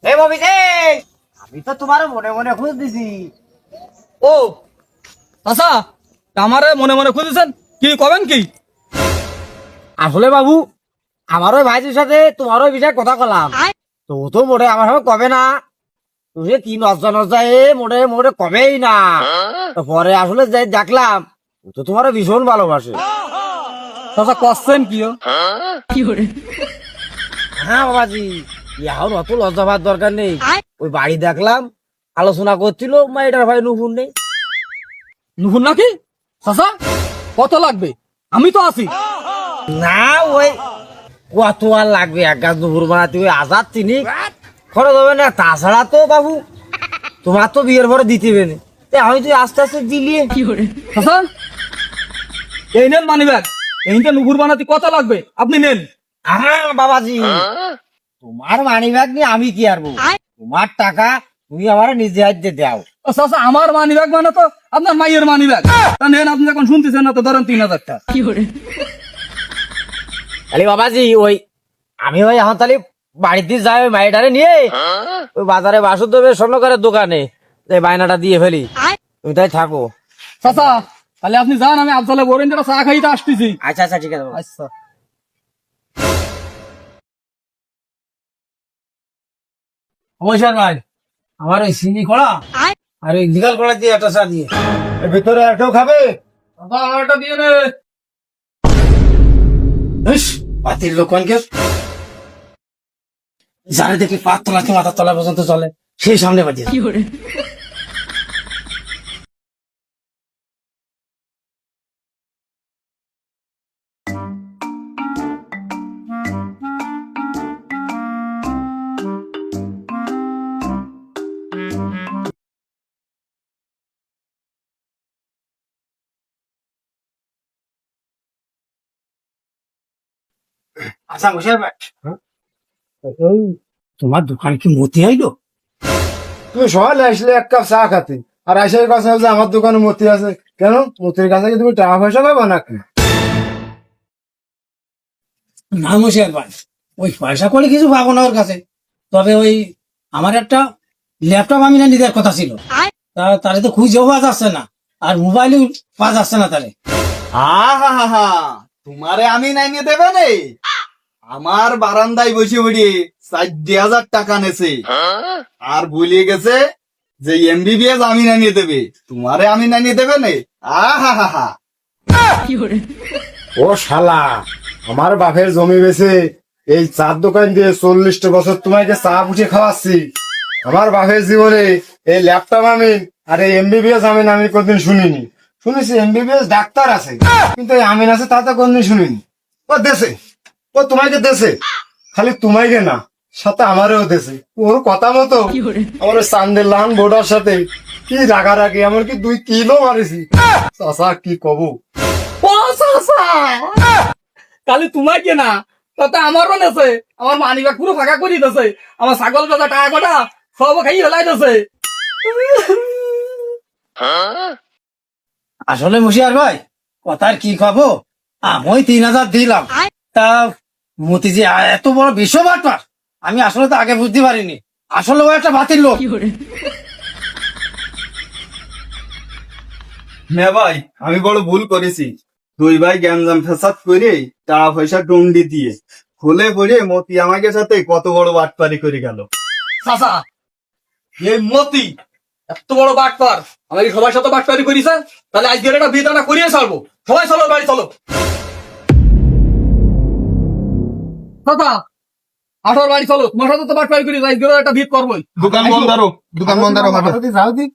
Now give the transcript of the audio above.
এ মমিন আমি তো তোমার মনে মনে খুঁজ দিছি। ও আচ্ছা, আমারে মনে মনে খুঁজেছেন, কি কবেন কি? আসলে বাবু, আমার ওই ভাইটির সাথে তোমার ওই বিষয়ে কথা কলাম, তো ও তো মোটে আমার সঙ্গে কবে না। তুমি কি নজ্জা নজ্জা মোটে মোটে কবেই না। তো পরে আসলে যাই দেখলাম ও তো তোমার ভীষণ ভালোবাসে। চাচা কষছেন কি ও? হ্যাঁ বাবাজি, এখন অত লজ্জা পাওয়ার দরকার নেই। ওই বাড়ি দেখলাম আলোচনা করছিল, মাইটার ভাই নুপুর নেই। নুপুর নাকি? চাচা কত লাগবে? আমি তো আছি। না ওই কত আর লাগবে, এক গাছ নুপুর বানাতে ওই আজাদ চিনি খরচ হবে না। তাছাড়া তো বাবু তোমার তো বিয়ের পরে দিতে হবে না, আমি তুই আস্তে আস্তে দিলিয়ে। চাচা এই নেন মানি ব্যাগ, এইটা নুপুর বানাতে কত লাগবে আপনি নেন। হ্যাঁ বাবাজি, তোমার মানি ব্যাগ নিয়ে আমি কি আরবো? তোমার টাকা তুমি আমার নিজে হাতে দাও। ও চাচা, আমার মানি ব্যাগ মানে তো আপনার মাইয়ের মানি ব্যাগ। তা নেন, আপনি যখন শুনতেছেন না তো ধরেন 3000 টাকা। তাহলে বাবাজি ওই আমি ওই এখন তাহলে বাড়িতে যাই, ওই মাইটারে নিয়ে ওই বাজারে বাসুদেবের স্বর্ণকারের দোকানে এই বায়নাটা দিয়ে ফেলি, তুমি তাই থাকো। চাচা তাহলে আপনি যান, আমি আফজালে বরেন্দ্র চা খাইতে আসতেছি। আচ্ছা আচ্ছা ঠিক আছে বাবা। আচ্ছা। নমস্কার ভাই, আমার ওই চিনি কড়া আর ওই লিগাল কড়া দিয়ে একটা চা দিয়ে। এর ভিতরে একটাও খাবে? চাচা আমারটা দিয়ে নে। ইস, পাতির লোককে যারে দেখি পাত তোলাতে মাথার তলা পর্যন্ত চলে, সেই সামনে বাজিয়ে। আচ্ছা বসে ভাই, এই তোমার দোকান কি মতি আইলো? তুমি সকালে আসলে এক কাপ চা খাতে, আর এসে কথা যে আমার দোকানে মতি আছে। কেন, মতির কাছে কি তুমি টাকা পয়সা পাবো নাকি? না মশাই ভাই, ওই পয়সা করে কিছু পাবো না ওর কাছে, তবে ওই আমার একটা ল্যাপটপ আমি না নিতে কথা ছিল, তারে তো খুঁজেও পাওয়া যাচ্ছে না, আর মোবাইলও পাওয়া যাচ্ছে না তারে। হা তোমারে আমি নাইনে দেবে রে। আমার বারান্দায় বসে বসে 40,000 টাকা নেছে, আর বলিয়ে গেছে যে এমবিবিএস আমি নাইনে দেবে, তোমারে আমি নাইনে দেবে নে। হা ও শালা, আমার বাপের জমি বেছে এই চার দোকান দিয়ে 40টা বছর তোমাকে চা বুঝে খাওয়াচ্ছি। আমার বাপের জীবনে এই ল্যাপটপ আমি আর এই এমবিবিএস আমিন আমি কোনদিন শুনিনি। শুনেছি এমবিবিএস ডাক্তার আছে, কিন্তু এই আমিন আছে তা তো কোনদিন শুনিনি। ও দেশে, ও তোমাকে দেশে, খালি তোমাকে না, সাথে আমারও দেশে। ওর কথা মতো আমার ওই চান্দের লাহান বোর্ডার সাথে কি রাগারাগি, এমনকি 2 কিলো মারিছি। চাচা কি কব। ও চাচা, কালি তোমার কে না, তাতে আমারও নেছে। আমার মানি ব্যাগ পুরো ফাঁকা করে দিতেছে, আমার ছাগল কথা টাকা কটা সব খাই ফেলাই দিতেছে। আসলে মুশিয়ার ভাই, কথার কি খাবো, আমি 3,000 দিলাম, তা মতি যে এত বড় বিশ্ব বাটপার আমি আসলে তো আগে বুঝতে পারিনি। আসলে ও একটা বাতিল লোক। হ্যাঁ ভাই, আমি বড় ভুল করেছি। 2 ভাই গ্যাঞ্জাম ফেসাদ করে টাকা পয়সা ডন্ডি দিয়ে খুলে পড়ে মতি আমাকে সাথে কত বড় বাটপারি করে গেল। চাচা এই মতি এত বড় বাটপার, আমাকে সবার সাথে বাটপারি করিছে। তাহলে আজকের একটা বিয়েটা করিয়ে ছাড়বো। সবাই চলো বাড়ি চলো। চাচা আঠার বাড়ি চলো, তোমার সাথে তো বাটপারি করি, আজকের একটা ভিত করবোই। দোকান বন্ধ করো, দোকান বন্ধ করো। যাও দিক